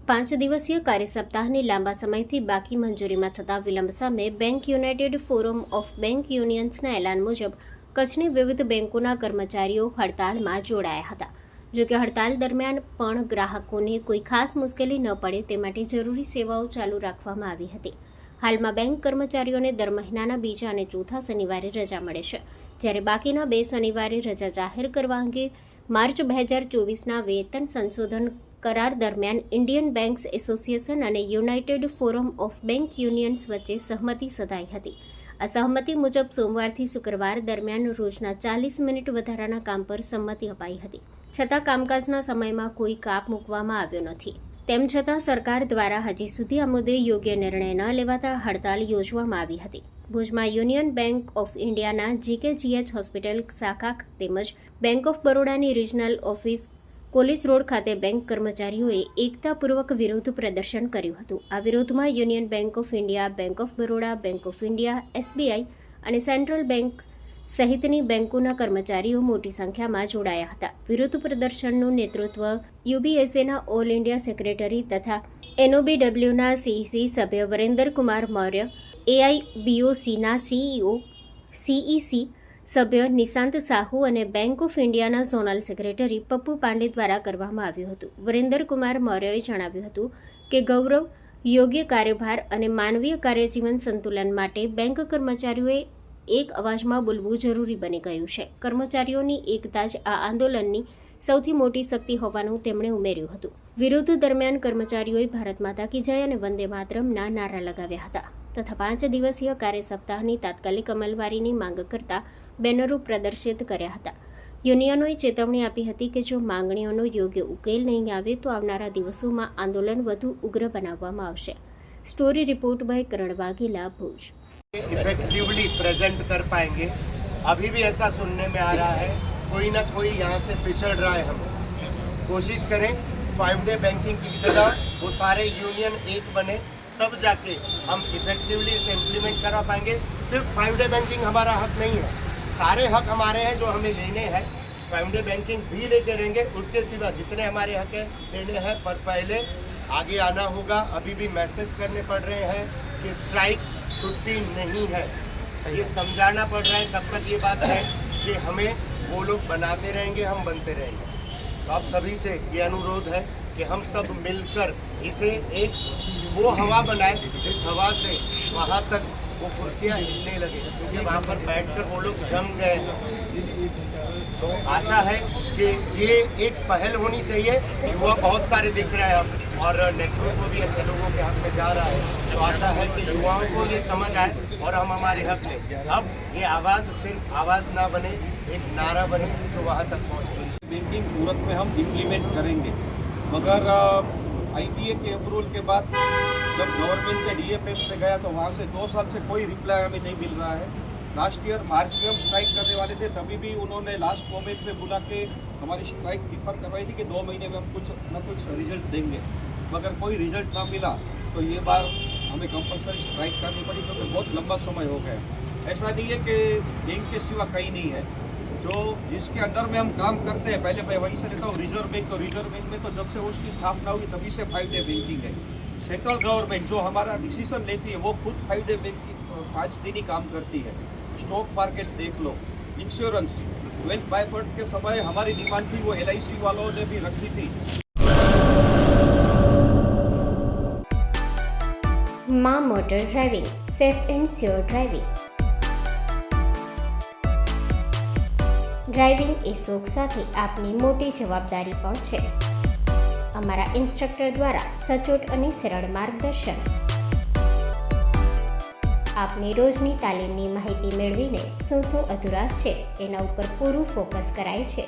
5 દિવસીય કાર્ય સપ્તાહની લાંબા સમયથી બાકી મંજૂરીમાં થતા વિલંબ સામે bank United Forum of Bank યુનિયન્સના એલાન મુજબ કચ્છની વિવિધ બેંકોના કર્મચારીઓ હડતાળમાં જોડાયા હતા. જોકે હડતાળ દરમિયાન પણ ગ્રાહકોને કોઈ ખાસ મુશ્કેલી ન પડે તે માટે જરૂરી સેવાઓ ચાલુ રાખવામાં આવી હતી. હાલમાં બેંક કર્મચારીઓને દર મહિનાના બીજા અને ચોથા શનિવારે રજા મળે છે, જ્યારે બાકીના 2 શનિવારે રજા જાહેર કરવા અંગે માર્ચ 2024ના વેતન સંશોધન કરાર દરમિયાન ઇન્ડિયન બેંક્સ એસોસિએશન અને United Forum of bank unions વચ્ચે સહમતિ સધાઈ હતી. આ સહમતિ મુજબ સોમવારથી શુક્રવાર દરમિયાન રોજના 40 મિનિટ વધારાના કામ પર સંમતિ અપાઈ હતી. છતાં કામકાજના સમયમાં કોઈ કાપ મૂકવામાં આવ્યો નથી. તેમ છતાં સરકાર દ્વારા હજી સુધી આ મુદ્દે યોગ્ય નિર્ણય ન લેવાતા હડતાળ યોજવામાં આવી હતી. ભુજમાં યુનિયન બેંક ઓફ ઇન્ડિયાના GKGH હોસ્પિટલ શાખા તેમજ બેંક ઓફ બરોડાની રિજનલ ઓફિસ કોલેજ રોડ ખાતે બેંક કર્મચારીઓએ એકતાપૂર્વક વિરોધ પ્રદર્શન કર્યું હતું. આ વિરોધમાં Union Bank of India, Bank of Baroda, Bank of India, SBI અને સેન્ટ્રલ બેંક સહિતની બેંકોના કર્મચારીઓ મોટી સંખ્યામાં જોડાયા હતા. વિરોધ પ્રદર્શનનું નેતૃત્વ UBSAના ઓલ ઇન્ડિયા સેક્રેટરી તથા NOBWના CEC સભ્ય વરિન્દર કુમાર મૌર્ય, AIBOCના CEO, CEC સભ્ય નિશાંત સાહુ અને બેંક ઓફ ઇન્ડિયાના ઝોનલ સેક્રેટરી પપ્પુ પાંડે દ્વારા કરવામાં આવ્યું હતું. વરિન્દર કુમાર મૌર્યએ જણાવ્યું હતું કે ગૌરવ, યોગ્ય કાર્યભાર અને માનવીય કાર્યજીવન સંતુલન માટે બેંક કર્મચારીઓએ એક અવાજમાં બોલવું જરૂરી બની ગયું છે. કર્મચારીઓની એકતા જ આ આંદોલનની સૌથી મોટી શક્તિ હોવાનું તેમણે ઉમેર્યું હતું. વિરોધ દરમિયાન કર્મચારીઓએ ભારત માતા કી જય અને વંદે માતરમના નારા લગાવ્યા હતા તથા 5 દિવસીય કાર્ય સપ્તાહની તાત્કાલિક અમલવારીની માંગ કરતા બેનરો પ્રદર્શિત કર્યા હતા. યુનિયનોએ ચેતવણી આપી હતી કે જો માંગણીઓનો યોગ્ય ઉકેલ નહીં આવે તો આવનારા દિવસોમાં આંદોલન વધુ ઉગ્ર બનાવવામાં આવશે. Story report by Karan Vaghela, Bhuj. Effectively present कर पाएंगे. अभी भी ऐसा सुनने में आ रहा है कोई ना कोई यहाँ से पिछड़ रहा है हमसे. कोशिश करें 5-day बैंकिंग की जगह वो सारे यूनियन एक बने, तब जाके हम इफेक्टिवली इसे इम्प्लीमेंट करा पाएंगे. सिर्फ 5-day बैंकिंग हमारा हक नहीं है, सारे हक हमारे हैं जो हमें लेने हैं. 5-day बैंकिंग भी लेके रहेंगे, उसके सिवा जितने हमारे हक हैं लेने हैं, पर पहले आगे आना होगा. अभी भी मैसेज करने पड़ रहे हैं कि स्ट्राइक छुट्टी नहीं है, ये समझाना पड़ रहा है. तब तक ये बात है कि हमें वो लोग बनाते रहेंगे, हम बनते रहेंगे. तो आप सभी से ये अनुरोध है कि हम सब मिलकर इसे एक वो हवा बनाए जिस हवा से वहाँ तक वो कुर्सियाँ हिलने लगे, क्योंकि वहाँ पर बैठकर वो लोग जम गए. तो आशा है कि ये एक पहल होनी चाहिए. युवा बहुत सारे दिख रहे हैं अब और नेटवर्क को भी अच्छे लोगों के हाथ में जा रहा है. तो आशा है कि युवाओं को ये समझ आए और हम हमारे हक लें. अब ये आवाज़ सिर्फ आवाज़ ना बने, एक नारा बने जो वहाँ तक पहुँचे. बैंकिंग तुरंत में हम इम्प्लीमेंट करेंगे, मगर IBA के अप्रूवल के बाद जब गवर्नमेंट के DFS पे गया तो वहाँ से 2 साल से कोई रिप्लाई हमें नहीं मिल रहा है. लास्ट ईयर मार्च में हम स्ट्राइक करने वाले थे, तभी भी उन्होंने लास्ट मोमेंट में बुला के हमारी स्ट्राइक डिफर करवाई थी कि 2 महीने में हम कुछ न कुछ रिजल्ट देंगे, मगर कोई रिजल्ट ना मिला. तो ये बार हमें कंपलसरी स्ट्राइक करनी पड़ी क्योंकि बहुत लंबा समय हो गया. ऐसा नहीं है कि बैंक के सिवा कहीं नहीं है. जो जिसके अंडर में हम काम करते हैं, पहले मैं वहीं से लेता हूँ रिजर्व बैंक. तो रिजर्व बैंक में तो जब से उसकी स्थापना हुई तभी से 5-day बैंकिंग है. सेंट्रल गवर्नमेंट जो हमारा डिसीजन लेती है वो खुद 5-day बैंकिंग 5 दिन ही काम करती है. स्टॉक मार्केट देख लो, इंश्योरेंस 12th बायफर्ट के समय हमारी डिमांड थी वो LIC वालों ने भी रखी थी. માં motor driving, safe and sure driving. Driving એ શોખ સાથે આપની મોટી જવાબદારી પણ છે. અમારા ઇન્સ્ટ્રક્ટર દ્વારા સચોટ અને સરળ માર્ગદર્શન. આપની રોજની તાલીમની માહિતી મેળવીને શું અધુરાશ છે એના ઉપર પૂરું ફોકસ કરાય છે.